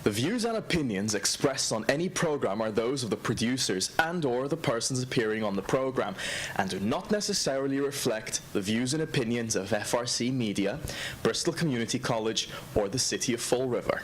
The views and opinions expressed on any program are those of the producers and/or the persons appearing on the program, and do not necessarily reflect the views and opinions of FRC Media, Bristol Community College, or the City of Fall River.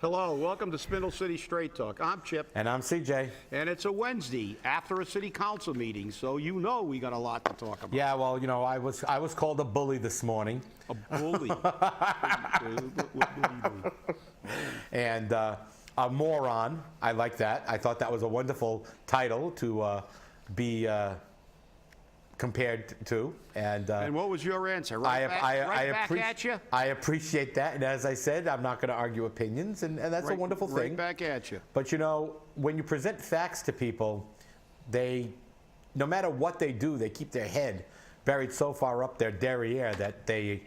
Hello, welcome to Spindle City Straight Talk. I'm Chip. And I'm CJ. And it's a Wednesday after a city council meeting, so you know we got a lot to talk about. Yeah, well, you know, I was called a bully this morning. A bully? And a moron. I like that. I thought that was a wonderful title to be compared to. And what was your answer? Right back at you? I appreciate that. And as I said, I'm not going to argue opinions, and that's a wonderful thing. Right back at you. But, you know, when you present facts to people, no matter what they do, they keep their head buried so far up their derriere that they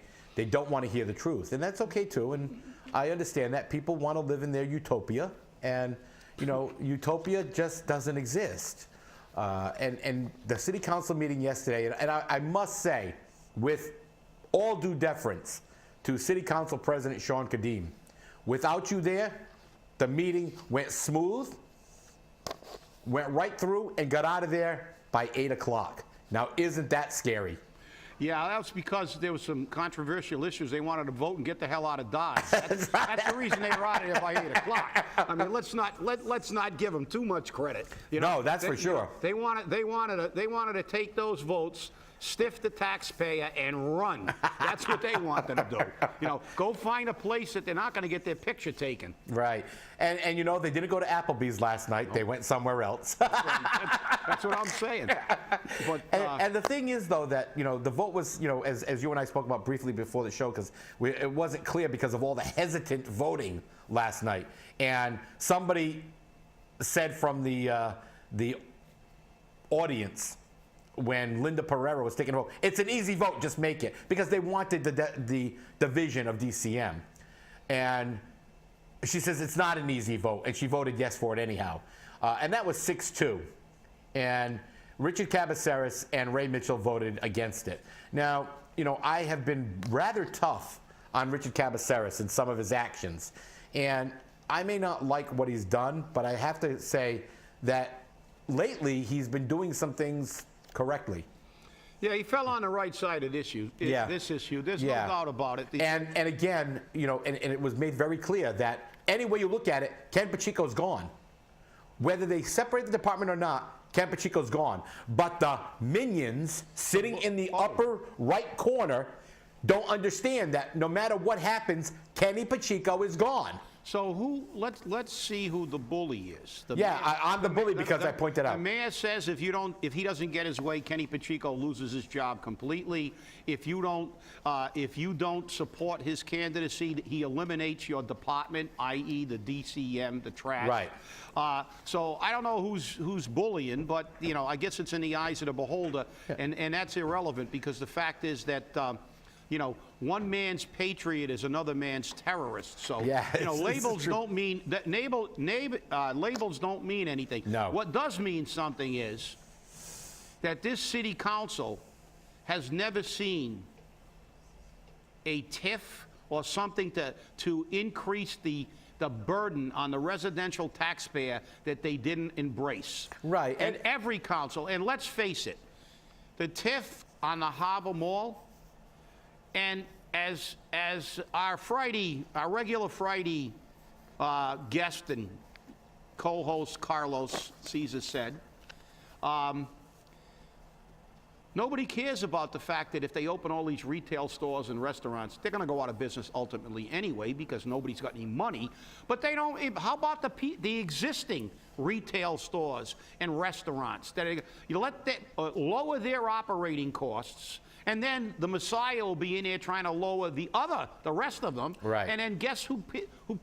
don't want to hear the truth. And that's okay, too. And I understand that. People want to live in their utopia. And, you know, utopia just doesn't exist. And the city council meeting yesterday, and I must say, with all due deference to city council president Sean Kadim, without you there, the meeting went smooth, went right through, and got out of there by 8 o'clock. Now, isn't that scary? Yeah, that was because there was some controversial issues. They wanted to vote and get the hell out of Dodge. That's the reason they were out of there by 8 o'clock. I mean, let's not give them too much credit. You know, no, that's for sure. They wanted to take those votes, stiff the taxpayer, and run. That's what they wanted to do. You know, go find a place that they're not going to get their picture taken. Right. And you know, they didn't go to Applebee's last night. They went somewhere else. That's what I'm saying. But, and the thing is, though, that, you know, the vote was, you know, as you and I spoke about briefly before the show, because it wasn't clear because of all the hesitant voting last night. And somebody said from the audience, when Linda Pereira was taking a vote, it's an easy vote, just make it, because they wanted the division of DCM. And she says it's not an easy vote, and she voted yes for it anyhow. And that was 6-2. And Richard Cabaceres and Ray Mitchell voted against it. Now, you know, I have been rather tough on Richard Cabaceres in some of his actions. And I may not like what he's done, but I have to say that lately he's been doing some things correctly. Yeah, he fell on the right side of this issue. This issue. There's no doubt about it. And again, you know, and it was made very clear that any way you look at it, Ken Pacheco's gone. Whether they separate the department or not, Ken Pacheco's gone. But the minions sitting in the upper right corner don't understand that no matter what happens, Kenny Pacheco is gone. So let's see who the bully is. I'm the bully because I pointed out. The mayor says if he doesn't get his way, Kenny Pacheco loses his job completely. If you don't support his candidacy, he eliminates your department, i.e. the DCM, the trash. Right. So I don't know who's bullying, but you know, I guess it's in the eyes of the beholder, and that's irrelevant because the fact is that. You know, one man's patriot is another man's terrorist. So, you know, labels don't mean that. Labels don't mean anything. No. What does mean something is that this city council has never seen a TIF or something to increase the burden on the residential taxpayer that they didn't embrace. Right. And every council, and let's face it, the TIF on the Harbor Mall. And as our regular Friday guest and co-host Carlos Caesar said, nobody cares about the fact that if they open all these retail stores and restaurants, they're going to go out of business ultimately anyway because nobody's got any money. But they don't. How about the existing retail stores and restaurants that you let that lower their operating costs? And then the Messiah will be in there trying to lower the rest of them. Right. And then guess who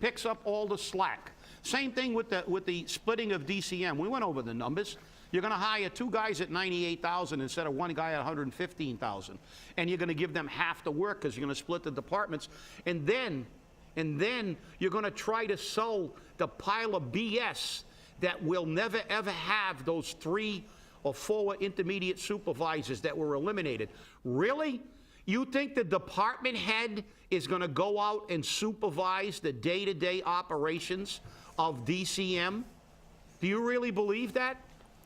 picks up all the slack? Same thing with the splitting of DCM. We went over the numbers. You're going to hire 2 guys at $98,000 instead of 1 guy at $115,000. And you're going to give them half the work because you're going to split the departments. And then you're going to try to sell the pile of BS that will never, ever have those 3 or 4 intermediate supervisors that were eliminated. Really? You think the department head is going to go out and supervise the day-to-day operations of DCM? Do you really believe that?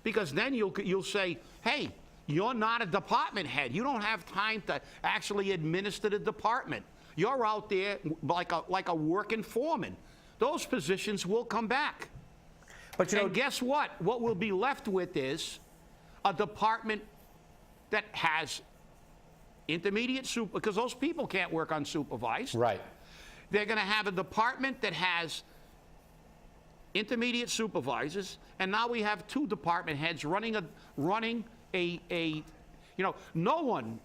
Because then you'll say, hey, you're not a department head. You don't have time to actually administer the department. You're out there like a working foreman. Those positions will come back. But you know, and guess what? What we'll be left with is a department that has intermediate super, because those people can't work unsupervised. right. They're going to have a department that has intermediate supervisors, and now we have 2 department heads running a you know, no one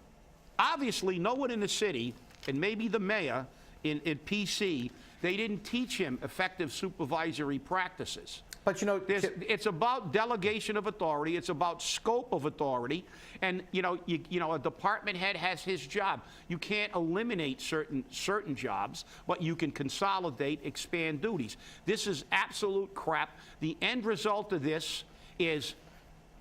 in the city, and maybe the mayor in PC, they didn't teach him effective supervisory practices. But you know, It's about delegation of authority. It's about scope of authority. And you know, a department head has his job. You can't eliminate certain jobs, but you can consolidate, expand duties. This is absolute crap. The end result of this is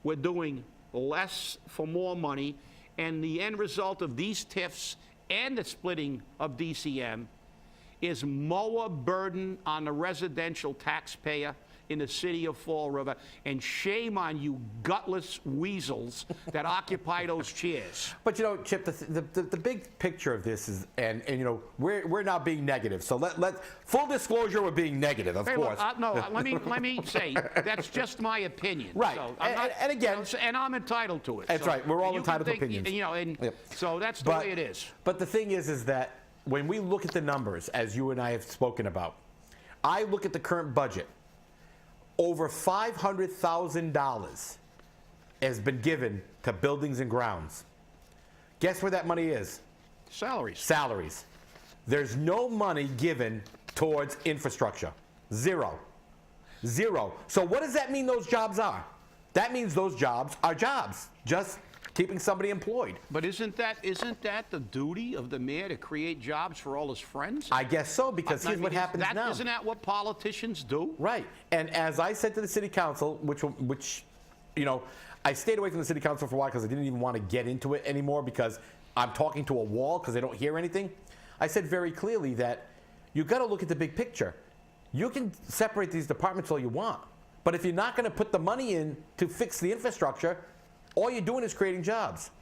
we're doing less for more money, and the end result of these TIFs and the splitting of DCM is more burden on the residential taxpayer in the city of Fall River, and shame on you gutless weasels that occupy those chairs. But you know, Chip, the big picture of this is, and you know, we're now being negative. So let full disclosure, we're being negative, of course. Look, no, let me say that's just my opinion. Right, So and again, you know, and I'm entitled to it. That's right. We're all entitled to opinions. You know, and Yep. so that's the way it is. But the thing is that when we look at the numbers, as you and I have spoken about, I look at the current budget. Over $500,000 has been given to buildings and grounds. Guess where that money is? Salaries. Salaries. There's no money given towards infrastructure. Zero. Zero. So what does that mean those jobs are? That means those jobs are jobs, just keeping somebody employed. But isn't that the duty of the mayor to create jobs for all his friends? I guess so, because here's what happens now. Isn't that what politicians do? Right. And as I said to the city council, which you know, I stayed away from the city council for a while because I didn't even want to get into it anymore because I'm talking to a wall because they don't hear anything. I said very clearly that you got to look at the big picture. You can separate these departments all you want, but if you're not going to put the money in to fix the infrastructure, all you're doing is creating jobs.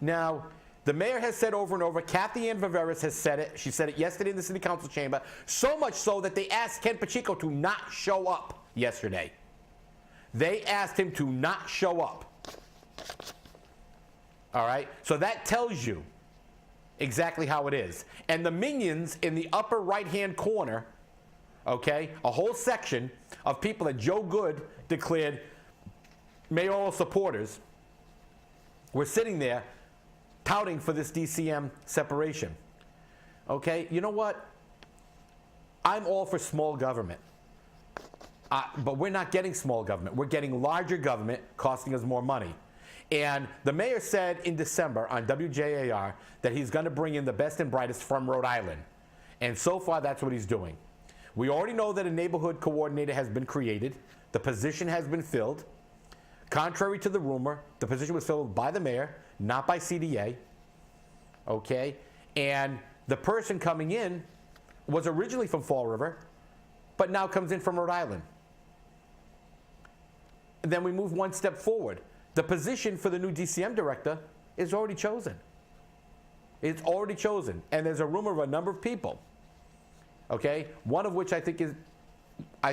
Now, the mayor has said over and over, Kathy Ann Viveris has said it, she said it yesterday in the city council chamber, so much so that they asked Ken Pacheco to not show up yesterday. They asked him to not show up. All right? So that tells you exactly how it is. And the minions in the upper right-hand corner, okay, a whole section of people that Joe Good declared mayoral supporters, we're sitting there touting for this DCM separation. Okay, you know what? I'm all for small government. But we're not getting small government. We're getting larger government costing us more money. And the mayor said in December on WJAR that he's going to bring in the best and brightest from Rhode Island. And so far, that's what he's doing. We already know that a neighborhood coordinator has been created. The position has been filled. Contrary to the rumor, the position was filled by the mayor, not by CDA. Okay? And the person coming in was originally from Fall River, but now comes in from Rhode Island. And then we move one step forward. The position for the new DCM director is already chosen. It's already chosen. And there's a rumor of a number of people. Okay? One of which I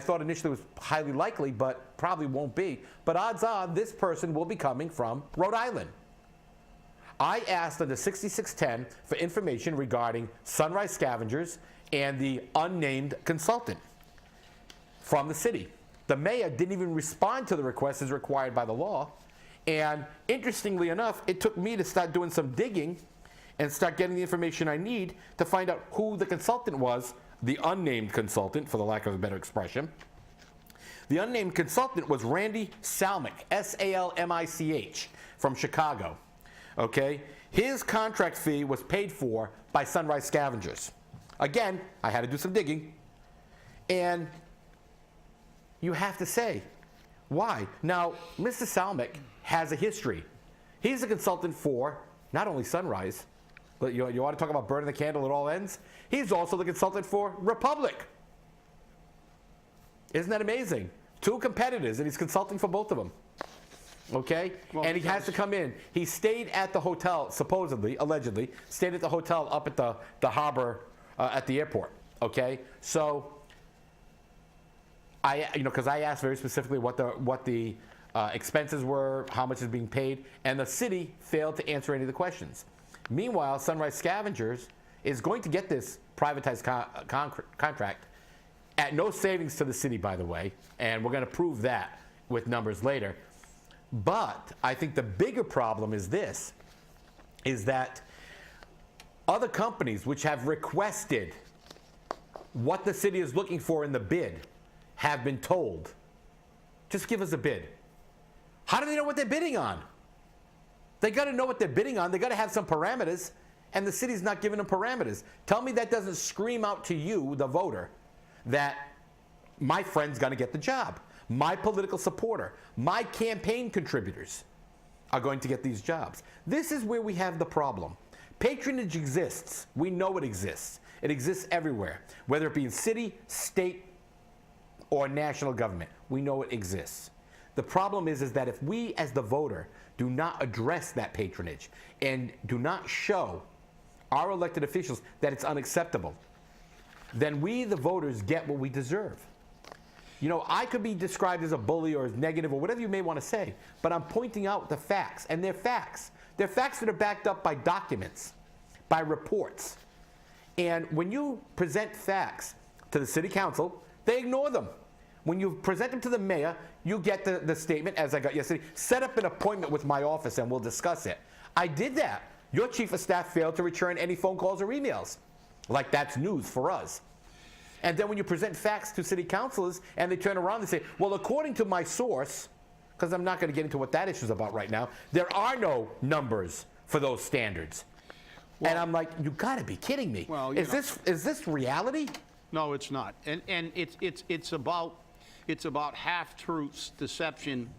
thought initially was highly likely, but probably won't be. But odds are this person will be coming from Rhode Island. I asked under 6610 for information regarding Sunrise Scavengers and the unnamed consultant from the city. The mayor didn't even respond to the request as required by the law. And interestingly enough, it took me to start doing some digging and start getting the information I need to find out who the consultant was, the unnamed consultant, for the lack of a better expression. The unnamed consultant was Randy Salmick, S-A-L-M-I-C-H, from Chicago. Okay? His contract fee was paid for by Sunrise Scavengers. Again, I had to do some digging. And you have to say, why? Now, Mr. Salmick has a history. He's a consultant for not only Sunrise, but you want to talk about burning the candle at all ends? He's also the consultant for Republic. Isn't that amazing? Two competitors, and he's consulting for both of them. Okay? Well, and he has to come in. He stayed at the hotel, supposedly, allegedly, stayed at the hotel up at the harbor at the airport. Okay? So, because I asked very specifically what the expenses were, how much is being paid, and the city failed to answer any of the questions. Meanwhile, Sunrise Scavengers is going to get this privatized contract at no savings to the city, by the way, and we're going to prove that with numbers later. But I think the bigger problem is this, is that other companies which have requested what the city is looking for in the bid have been told, just give us a bid. How do they know what they're bidding on? They got to know what they're bidding on. They got to have some parameters, and the city's not giving them parameters. Tell me that doesn't scream out to you, the voter, that my friend's going to get the job. My political supporter, my campaign contributors are going to get these jobs. This is where we have the problem. Patronage exists. We know it exists. It exists everywhere, whether it be in city, state, or national government. We know it exists. The problem is that if we, as the voter, do not address that patronage and do not show our elected officials that it's unacceptable, then we, the voters, get what we deserve. You know, I could be described as a bully or as negative or whatever you may want to say, but I'm pointing out the facts, and they're facts. They're facts that are backed up by documents, by reports. And when you present facts to the city council, they ignore them. When you present them to the mayor, you get the statement, as I got yesterday, set up an appointment with my office and we'll discuss it. I did that. Your chief of staff failed to return any phone calls or emails. Like that's news for us. And then when you present facts to city councilors and they turn around and say, well, according to my source, because I'm not going to get into what that issue is about right now, there are no numbers for those standards. Well, and I'm like, you got to be kidding me. Well, is this reality? No, it's not. And it's about half-truths, deception,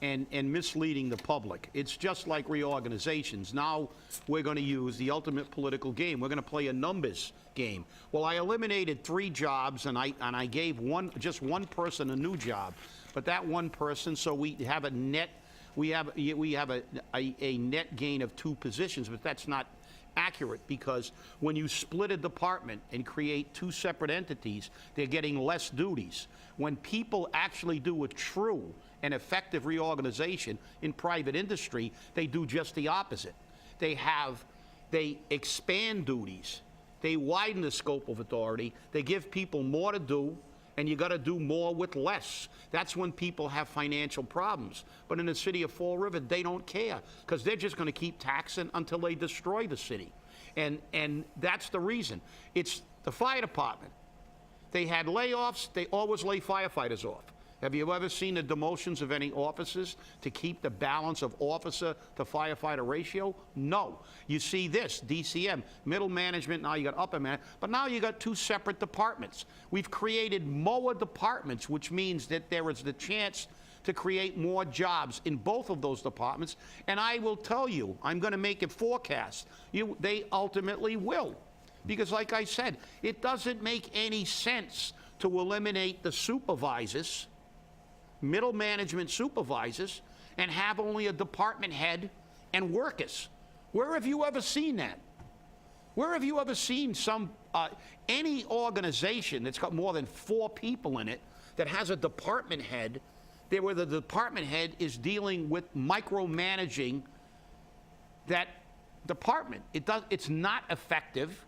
and misleading the public. It's just like reorganizations. Now we're going to use the ultimate political game. We're going to play a numbers game. Well, I eliminated 3 jobs, and I gave just one person a new job. But that one person, so we have a net, we have a net gain of 2 positions, but that's not accurate, because when you split a department and create 2 separate entities, they're getting less duties. When people actually do a true and effective reorganization in private industry, they do just the opposite. They expand duties. They widen the scope of authority. They give people more to do, and you got to do more with less. That's when people have financial problems. But in the city of Fall River, they don't care, because they're just going to keep taxing until they destroy the city. And that's the reason. It's the fire department. They had layoffs. They always lay firefighters off. Have you ever seen the demotions of any officers to keep the balance of officer to firefighter ratio? No. You see this, DCM, middle management, now you got upper management, but now you got 2 separate departments. We've created more departments, which means that there is the chance to create more jobs in both of those departments. And I will tell you, I'm going to make a forecast. They ultimately will. Because like I said, it doesn't make any sense to eliminate the supervisors, middle management supervisors, and have only a department head and workers. Where have you ever seen that? Where have you ever seen any organization that's got more than 4 people in it that has a department head, where the department head is dealing with micromanaging that department? It's not effective.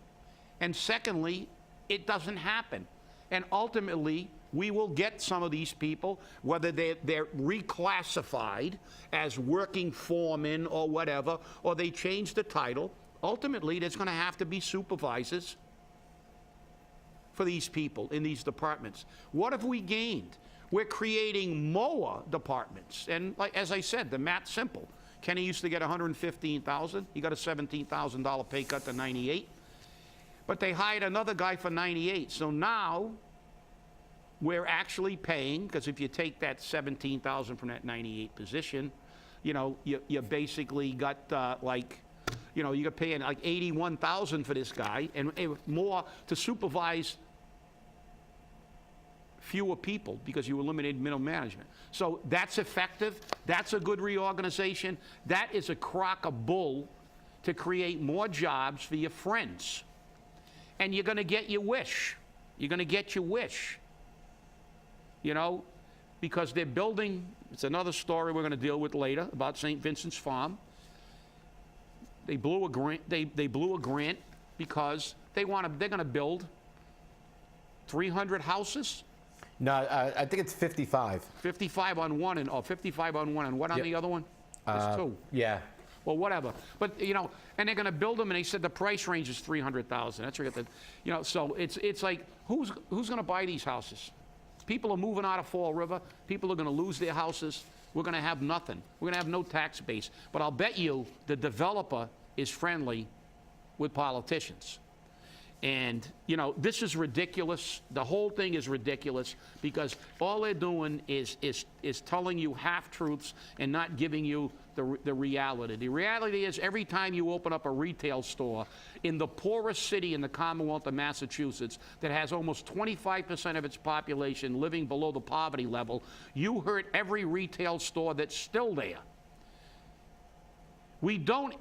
And secondly, it doesn't happen. And ultimately, we will get some of these people, whether they're reclassified as working foremen or whatever, or they change the title. Ultimately, there's going to have to be supervisors for these people in these departments. What have we gained? We're creating more departments. And like, as I said, the math's simple. Kenny used to get $115,000. He got a $17,000 pay cut to 98. But they hired another guy for 98. So now we're actually paying, because if you take that 17,000 from that 98 position, you know, you basically got you're paying like 81,000 for this guy, and more to supervise fewer people because you eliminated middle management. So that's effective. That's a good reorganization. That is a crock of bull to create more jobs for your friends. And you're going to get your wish. You're going to get your wish. You know, because they're building, it's another story we're going to deal with later about St. Vincent's Farm. They blew a grant. They blew a grant because they're going to build 300 houses. No, I think it's 55. 55 on one, and 55 on one, and what on the other one? There's two. Yeah. Well, whatever. But you know, and they're going to build them, and they said the price range is 300,000. That's what you know. So it's like who's going to buy these houses? People are moving out of Fall River. People are going to lose their houses. We're going to have nothing. We're going to have no tax base. But I'll bet you the developer is friendly with politicians. And, you know, this is ridiculous. The whole thing is ridiculous because all they're doing is telling you half-truths and not giving you the reality. The reality is every time you open up a retail store in the poorest city in the Commonwealth of Massachusetts that has almost 25% of its population living below the poverty level, you hurt every retail store that's still there. We don't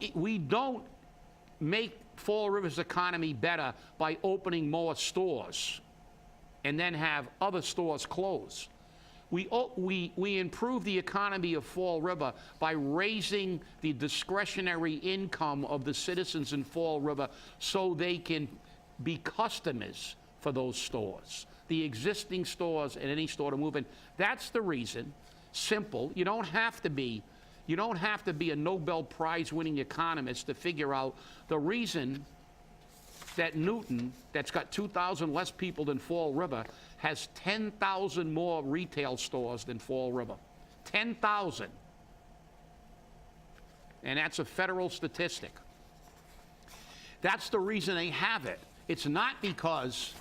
make Fall River's economy better by opening more stores and then have other stores close. We improve the economy of Fall River by raising the discretionary income of the citizens in Fall River so they can be customers for those stores, the existing stores and any store to move in. That's the reason. Simple. You don't have to be a Nobel Prize winning economist to figure out the reason that Newton, that's got 2,000 less people than Fall River, has 10,000 more retail stores than Fall River. 10,000. And that's a federal statistic. That's the reason they have it. It's not because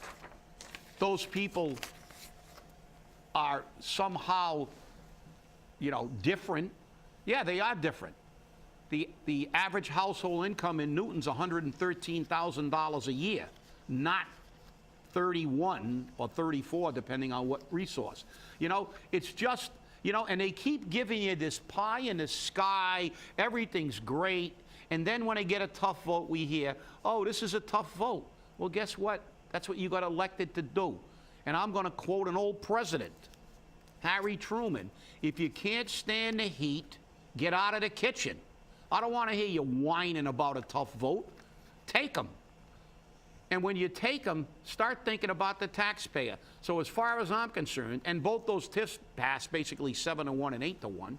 those people are somehow, you know, different. Yeah, they are different. The average household income in Newton's $113,000 a year, not 31 or 34, depending on what resource. You know, it's just, you know, and they keep giving you this pie in the sky, everything's great, and then when they get a tough vote, we hear, oh, this is a tough vote. Well, guess what? That's what you got elected to do. And I'm going to quote an old president, Harry Truman, if you can't stand the heat, get out of the kitchen. I don't want to hear you whining about a tough vote. Take them. And when you take them, start thinking about the taxpayer. So as far as I'm concerned, and both those TIFs passed basically 7-1 and 8-1,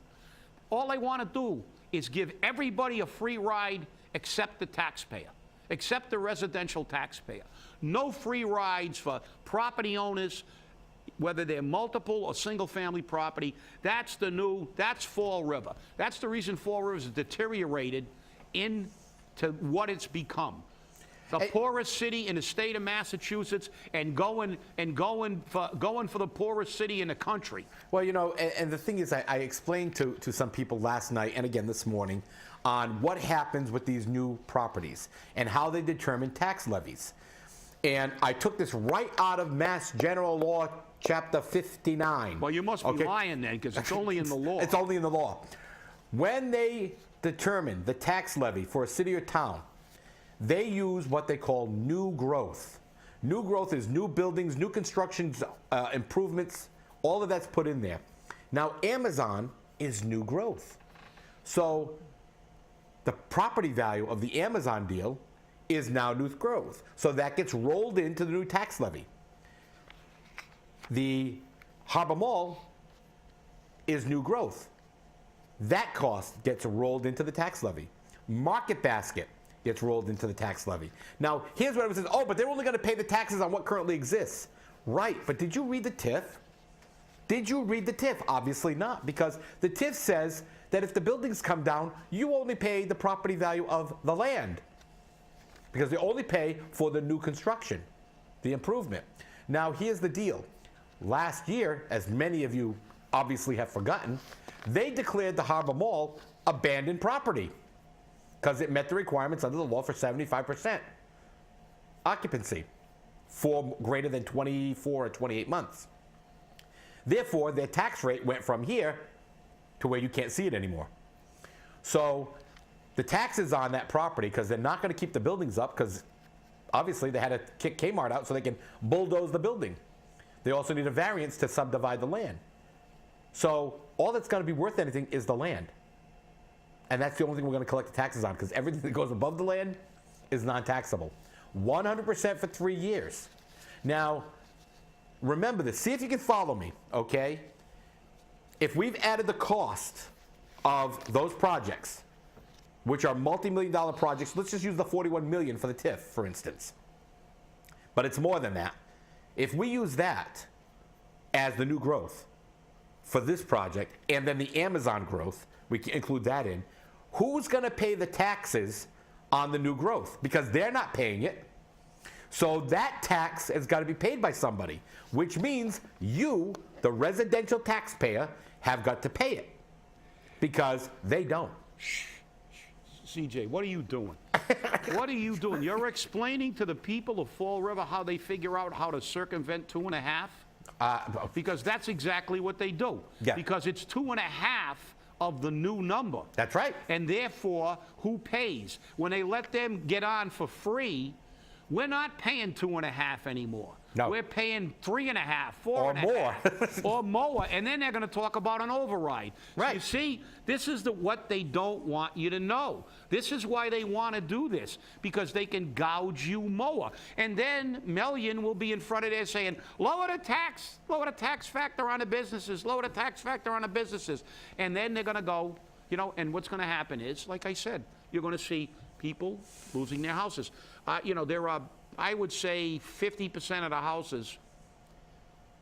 all they want to do is give everybody a free ride except the taxpayer, except the residential taxpayer. No free rides for property owners, whether they're multiple or single-family property. That's Fall River. That's the reason Fall River has deteriorated into what it's become. The poorest city in the state of Massachusetts, and going for the poorest city in the country. Well, you know, and the thing is, I explained to some people last night and again this morning on what happens with these new properties and how they determine tax levies. And I took this right out of Mass General Law, Chapter 59. Well, you must be lying then, because it's only in the law. It's only in the law. When they determine the tax levy for a city or town, they use what they call new growth. New growth is new buildings, new constructions, improvements, all of that's put in there. Now, Amazon is new growth. So the property value of the Amazon deal is now new growth. So that gets rolled into the new tax levy. The Harbor Mall is new growth. That cost gets rolled into the tax levy. Market Basket gets rolled into the tax levy. Now, here's what everyone says, oh, but they're only going to pay the taxes on what currently exists. Right, but did you read the TIF? Did you read the TIF? Obviously not, because the TIF says that if the buildings come down, you only pay the property value of the land, because they only pay for the new construction, the improvement. Now, here's the deal. Last year, as many of you obviously have forgotten, they declared the Harbor Mall abandoned property because it met the requirements under the law for 75% occupancy for greater than 24 or 28 months. Therefore, their tax rate went from here to where you can't see it anymore. So the taxes on that property, because they're not going to keep the buildings up, because obviously they had to kick Kmart out so they can bulldoze the building. They also need a variance to subdivide the land. So all that's going to be worth anything is the land. And that's the only thing we're going to collect the taxes on, because everything that goes above the land is non-taxable. 100% for 3 years. Now, remember this. See if you can follow me, okay? If we've added the cost of those projects, which are multi-million-dollar projects, let's just use the $41 million for the TIF, for instance. But it's more than that. If we use that as the new growth for this project, and then the Amazon growth, we can include that in, who's going to pay the taxes on the new growth? Because they're not paying it. So that tax has got to be paid by somebody, which means you, the residential taxpayer, have got to pay it, because they don't. CJ, what are you doing? What are you doing? You're explaining to the people of Fall River how they figure out how to circumvent 2.5? Because that's exactly what they do. Yeah. Because it's 2.5 of the new number. That's right. And therefore, who pays? When they let them get on for free, we're not paying 2.5 anymore. No. We're paying 3.5, 4.5. Or more. Or more. And then they're going to talk about an override. Right. So you see, this is what they don't want you to know. This is why they want to do this, because they can gouge you more. And then Melian will be in front of there saying, lower the tax factor on the businesses, lower the tax factor on the businesses. And then they're going to go, and what's going to happen is, like I said, you're going to see people losing their houses. There are, I would say, 50% of the houses,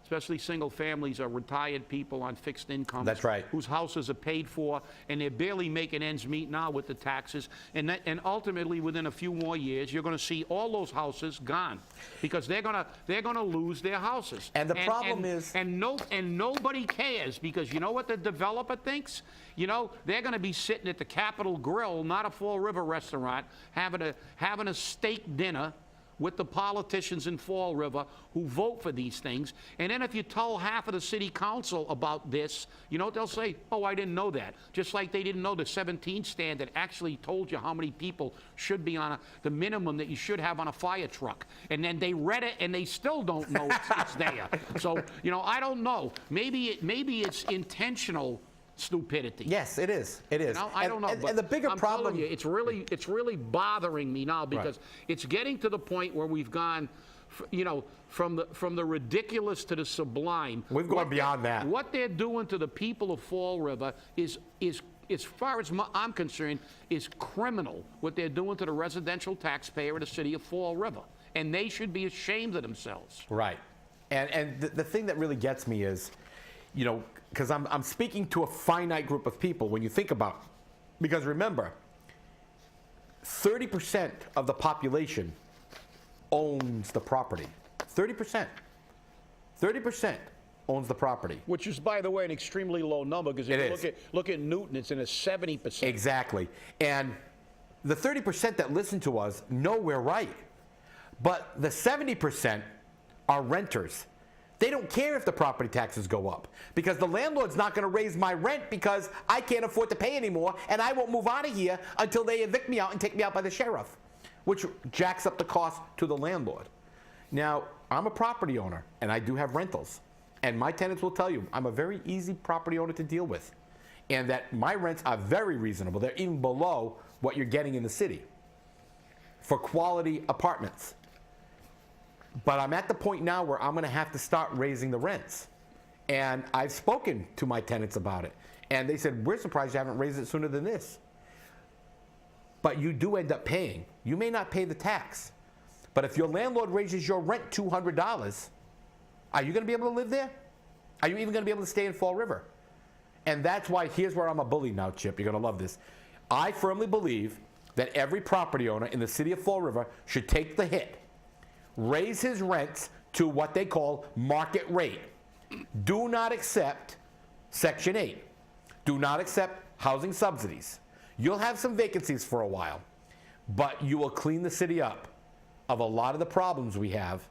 especially single families, are retired people on fixed incomes. That's right. Whose houses are paid for, and they're barely making ends meet now with the taxes. And ultimately, within a few more years, you're going to see all those houses gone, because they're going to lose their houses. And the problem is, and nobody cares, because you know what the developer thinks? They're going to be sitting at the Capitol Grill, not a Fall River restaurant, having a steak dinner with the politicians in Fall River who vote for these things. And then if you tell half of the city council about this, you know what they'll say? Oh, I didn't know that. Just like they didn't know the 17 standard actually told you how many people should be on the minimum that you should have on a fire truck. And then they read it and they still don't know it's there. So, I don't know. Maybe it's intentional stupidity. yes, it is. It is. I don't know. And the bigger I'm problem, telling you, it's really bothering me now, because it's getting to the point where we've gone, from the ridiculous to the sublime. We've gone beyond that. What they're doing to the people of Fall River is as far as I'm concerned, is criminal. What they're doing to the residential taxpayer of the city of Fall River, and they should be ashamed of themselves. Right. And the thing that really gets me is, because I'm speaking to a finite group of people when you think about it. Because remember, 30% of the population owns the property. 30%. 30% owns the property. Which is, by the way, an extremely low number, because if you look at Newton, it's in a 70%. Exactly. And the 30% that listen to us know we're right. But the 70% are renters. They don't care if the property taxes go up, because the landlord's not going to raise my rent because I can't afford to pay anymore, and I won't move out of here until they evict me out and take me out by the sheriff, which jacks up the cost to the landlord. Now, I'm a property owner, and I do have rentals, and my tenants will tell you I'm a very easy property owner to deal with, and that my rents are very reasonable. They're even below what you're getting in the city for quality apartments. But I'm at the point now where I'm going to have to start raising the rents. And I've spoken to my tenants about it. And they said, we're surprised you haven't raised it sooner than this. But you do end up paying. You may not pay the tax. But if your landlord raises your rent $200, are you going to be able to live there? Are you even going to be able to stay in Fall River? And that's why, here's where I'm a bully now, Chip. You're going to love this. I firmly believe that every property owner in the city of Fall River should take the hit, raise his rents to what they call market rate. Do not accept Section 8. Do not accept housing subsidies. You'll have some vacancies for a while, but you will clean the city up of a lot of the problems we have.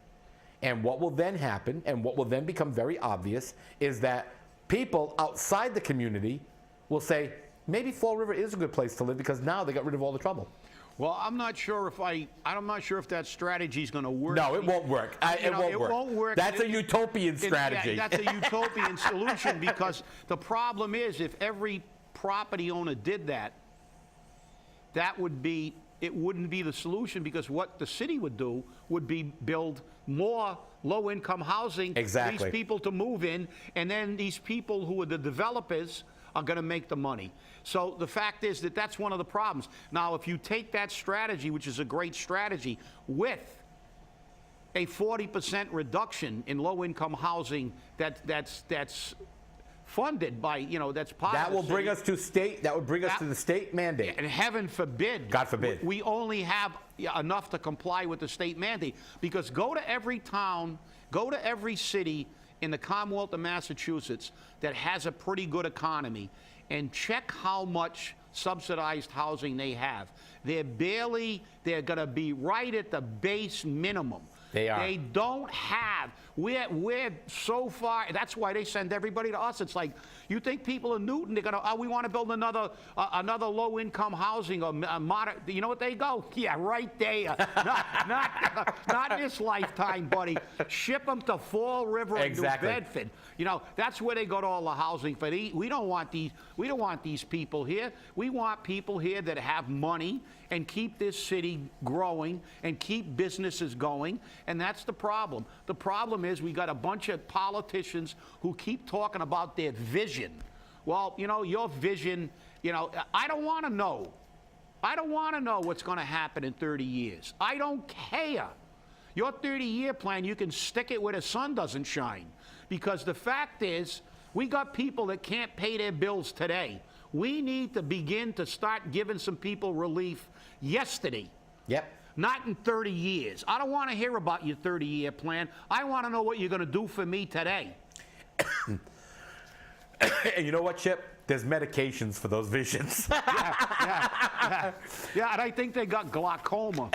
And what will then happen, and what will then become very obvious, is that people outside the community will say, maybe Fall River is a good place to live because now they got rid of all the trouble. Well, I'm not sure if I'm not sure if that strategy is going to work. No, it won't work. It won't work. That's a utopian strategy. That's a utopian solution, because the problem is, if every property owner did that, it wouldn't be the solution, because what the city would do would be build more low-income housing Exactly. for these people to move in, and then these people who are the developers are going to make the money. So the fact is that that's one of the problems. Now, if you take that strategy, which is a great strategy, with a 40% reduction in low-income housing that's funded by, that's part That of the will bring city. us to state. That would bring us to the state mandate. And heaven forbid, God forbid, we only have enough to comply with the state mandate. Because go to every town, go to every city in the Commonwealth of Massachusetts that has a pretty good economy, and check how much subsidized housing they have. They're going to be right at the base minimum. They are. They don't have. We're so far. That's why they send everybody to us. It's like, you think people in Newton, they're gonna, we want to build another low-income housing or moderate. You know what they go? Yeah, right there. not this lifetime, buddy. Ship them to Fall River and Exactly. New Bedford. That's where they go to all the housing for. We don't want these people here. We want people here that have money and keep this city growing and keep businesses going. And that's the problem. The problem is we got a bunch of politicians who keep talking about their vision. Well, your vision, I don't want to know. I don't want to know what's going to happen in 30 years. I don't care. Your 30-year plan, you can stick it where the sun doesn't shine. Because the fact is, we got people that can't pay their bills today. We need to begin to start giving some people relief yesterday. Yep. Not in 30 years. I don't want to hear about your 30-year plan. I want to know what you're going to do for me today. And you know what, Chip? There's medications for those visions. Yeah, and I think they got glaucoma.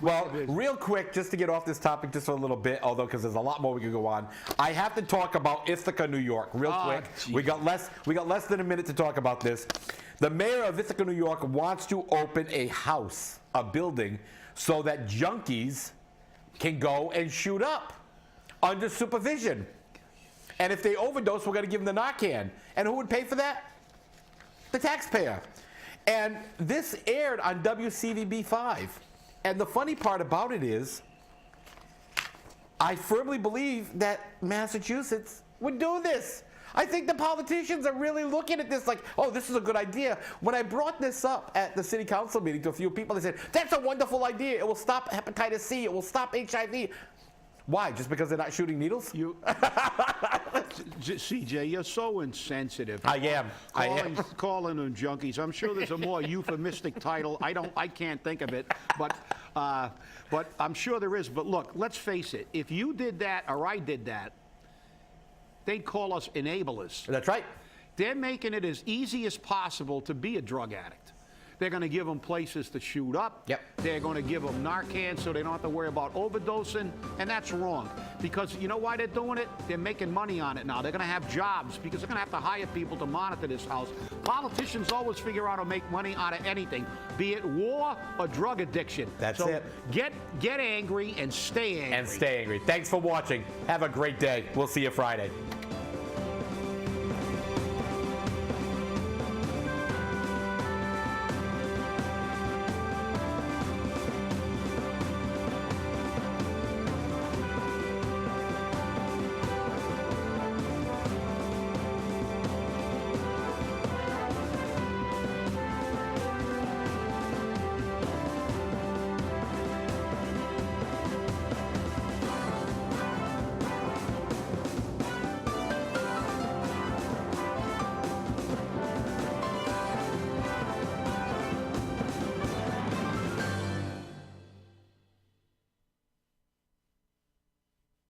Well, real quick, just to get off this topic just for a little bit, although because there's a lot more we could go on, I have to talk about Ithaca, New York, real quick. Geez. We got less than a minute to talk about this. The mayor of Ithaca, New York, wants to open a building, so that junkies can go and shoot up under supervision. And if they overdose, we're going to give them the Narcan. And who would pay for that? The taxpayer. And this aired on WCVB5. And the funny part about it is, I firmly believe that Massachusetts would do this. I think the politicians are really looking at this like, oh, this is a good idea. When I brought this up at the city council meeting to a few people, they said, that's a wonderful idea. It will stop hepatitis C. It will stop HIV. Why? Just because they're not shooting needles? CJ, you're so insensitive. I am. Calling them junkies. I'm sure there's a more euphemistic title. I can't think of it, but I'm sure there is. But look, let's face it. If you did that or I did that, they'd call us enablers. That's right. They're making it as easy as possible to be a drug addict. They're going to give them places to shoot up. Yep. They're going to give them Narcan so they don't have to worry about overdosing. And that's wrong. Because you know why they're doing it? They're making money on it now. They're going to have jobs because they're going to have to hire people to monitor this house. Politicians always figure out how to make money out of anything, be it war or drug addiction. That's so it. Get angry and stay angry. And stay angry. Thanks for watching. Have a great day. We'll see you Friday.